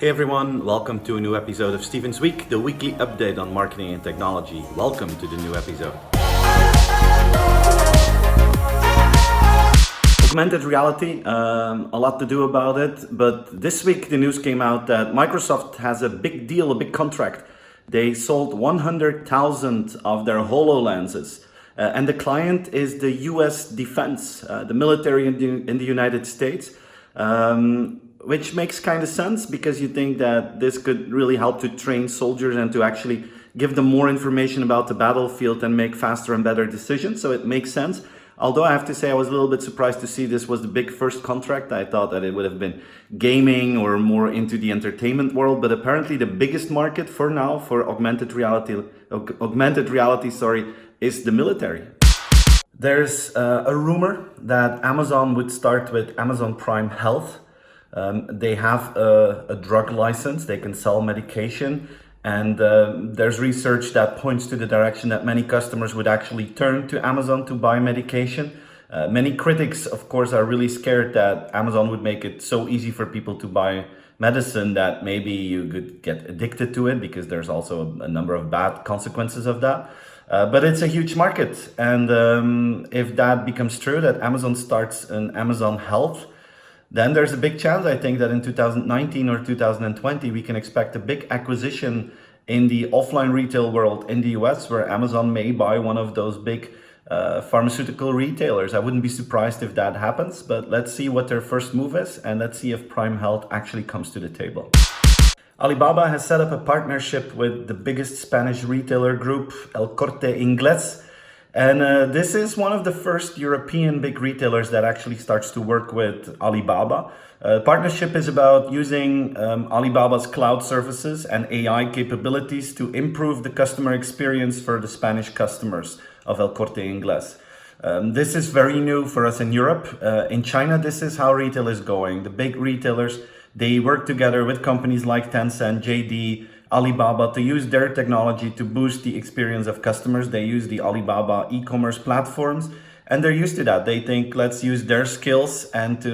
Hey everyone, welcome to a new episode of Steven's Week, the weekly update on marketing and technology. Welcome to the new episode. Augmented reality, a lot to do about it, but this week the news came out that Microsoft has a big deal, a big contract. They sold 100,000 of their Hololenses, and the client is the US Defense, the military in the United States. Which makes kind of sense because you think that this could really help to train soldiers and to actually give them more information about the battlefield and make faster and better decisions. So it makes sense. Although I have to say I was a little bit surprised to see this was the big first contract. I thought that it would have been gaming or more into the entertainment world, but apparently the biggest market for now for augmented reality, is the military. There's a rumor that Amazon would start with Amazon Prime Health. They have a drug license, they can sell medication, and there's research that points to the direction that many customers would actually turn to Amazon to buy medication. Many critics, of course, are really scared that Amazon would make it so easy for people to buy medicine that maybe you could get addicted to it, because there's also a number of bad consequences of that. But it's a huge market, and if that becomes true, that Amazon starts an Amazon Health, then there's a big chance, I think, that in 2019 or 2020, we can expect a big acquisition in the offline retail world in the US, where Amazon may buy one of those big pharmaceutical retailers. I wouldn't be surprised if that happens, but let's see what their first move is, and let's see if Prime Health actually comes to the table. Alibaba has set up a partnership with the biggest Spanish retailer group, Corte Ingles. And this is one of the first European big retailers that actually starts to work with Alibaba. Partnership is about using Alibaba's cloud services and AI capabilities to improve the customer experience for the Spanish customers of El Corte Inglés. This is very new for us in Europe. In China, this is how retail is going. The big retailers, they work together with companies like Tencent, JD, Alibaba to use their technology to boost the experience of customers. They use the Alibaba e-commerce platforms, and they're used to that. They think, let's use their skills and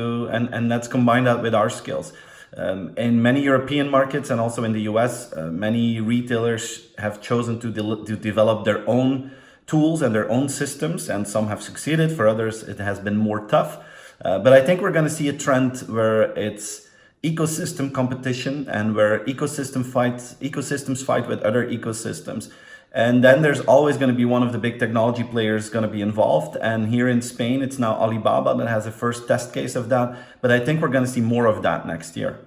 let's combine that with our skills. In many European markets and also in the US, many retailers have chosen to develop their own tools and their own systems, and some have succeeded. For others, it has been more tough. But I think we're going to see a trend where it's ecosystem competition and where ecosystems fight with other ecosystems. And then there's always going to be one of the big technology players going to be involved. And here in Spain, it's now Alibaba that has a first test case of that. But I think we're going to see more of that next year.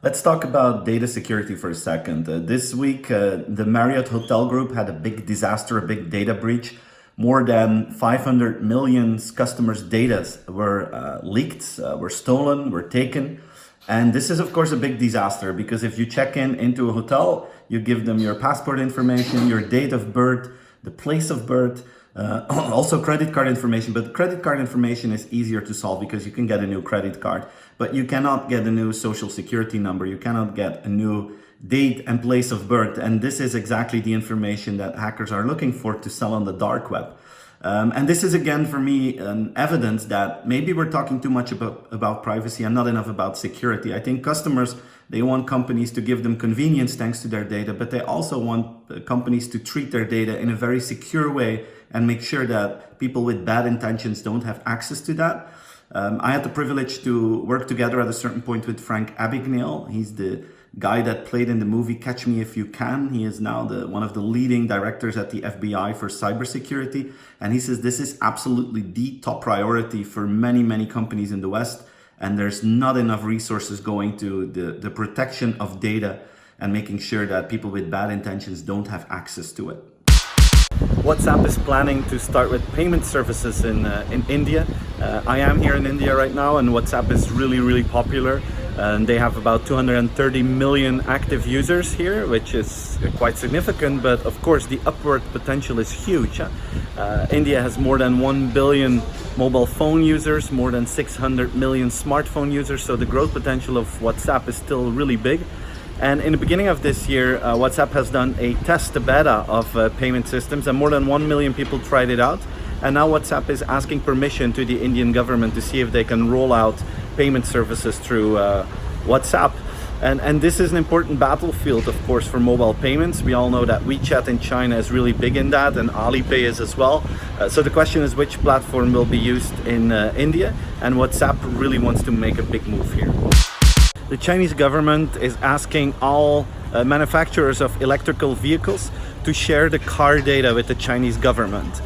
Let's talk about data security for a second. This week, the Marriott hotel group had a big disaster, a big data breach. More than 500 million customers' data were leaked, were stolen, were taken. And this is, of course, a big disaster, because if you check into a hotel, you give them your passport information, your date of birth, the place of birth, also credit card information. But credit card information is easier to solve because you can get a new credit card, but you cannot get a new social security number. You cannot get a new date and place of birth. And this is exactly the information that hackers are looking for to sell on the dark web. And this is, again, for me, an evidence that maybe we're talking too much about privacy and not enough about security. I think customers, they want companies to give them convenience thanks to their data, but they also want companies to treat their data in a very secure way and make sure that people with bad intentions don't have access to that. I had the privilege to work together at a certain point with Frank Abagnale. He's the guy that played in the movie Catch Me If You Can. He is now one of the leading directors at the FBI for cybersecurity. And he says this is absolutely the top priority for many, many companies in the West. And there's not enough resources going to the protection of data and making sure that people with bad intentions don't have access to it. WhatsApp is planning to start with payment services in India. I am here in India right now, and WhatsApp is really, really popular. And they have about 230 million active users here, which is quite significant, but of course the upward potential is huge. India has more than 1 billion mobile phone users, more than 600 million smartphone users, so the growth potential of WhatsApp is still really big. And in the beginning of this year, WhatsApp has done a test, a beta of payment systems, and more than 1 million people tried it out. And now WhatsApp is asking permission to the Indian government to see if they can roll out payment services through WhatsApp. And this is an important battlefield, of course, for mobile payments. We all know that WeChat in China is really big in that, and Alipay is as well. So the question is which platform will be used in India, and WhatsApp really wants to make a big move here. The Chinese government is asking all manufacturers of electrical vehicles to share the car data with the Chinese government.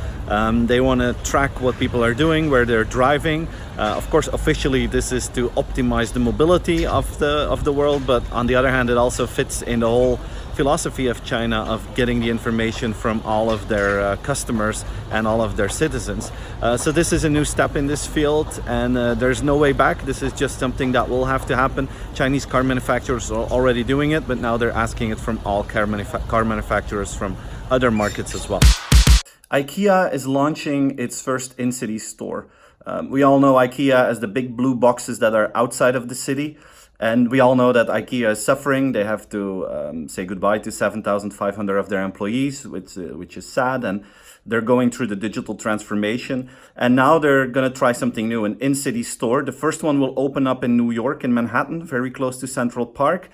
They want to track what people are doing, where they're driving. Of course, officially this is to optimize the mobility of the world, but on the other hand, it also fits in the whole philosophy of China of getting the information from all of their customers and all of their citizens. So this is a new step in this field, and there's no way back. This is just something that will have to happen. Chinese car manufacturers are already doing it, but now they're asking it from all car manufacturers from other markets as well. IKEA is launching its first in-city store. We all know IKEA as the big blue boxes that are outside of the city. And we all know that IKEA is suffering. They have to say goodbye to 7,500 of their employees, which is sad. And they're going through the digital transformation. And now they're going to try something new, an in-city store. The first one will open up in New York, in Manhattan, very close to Central Park.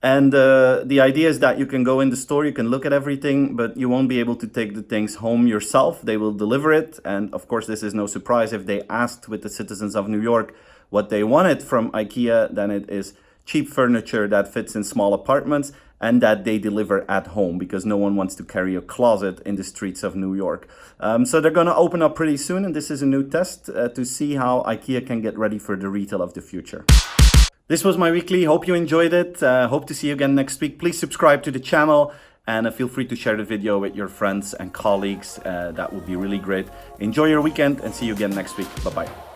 And the idea is that you can go in the store, you can look at everything, but you won't be able to take the things home yourself. They will deliver it. And of course, this is no surprise. If they asked with the citizens of New York what they wanted from IKEA, then it is cheap furniture that fits in small apartments and that they deliver at home, because no one wants to carry a closet in the streets of New York. So they're going to open up pretty soon. And this is a new test to see how IKEA can get ready for the retail of the future. This was my weekly. Hope you enjoyed it. Hope to see you again next week. Please subscribe to the channel and feel free to share the video with your friends and colleagues. That would be really great. Enjoy your weekend and see you again next week. Bye-bye.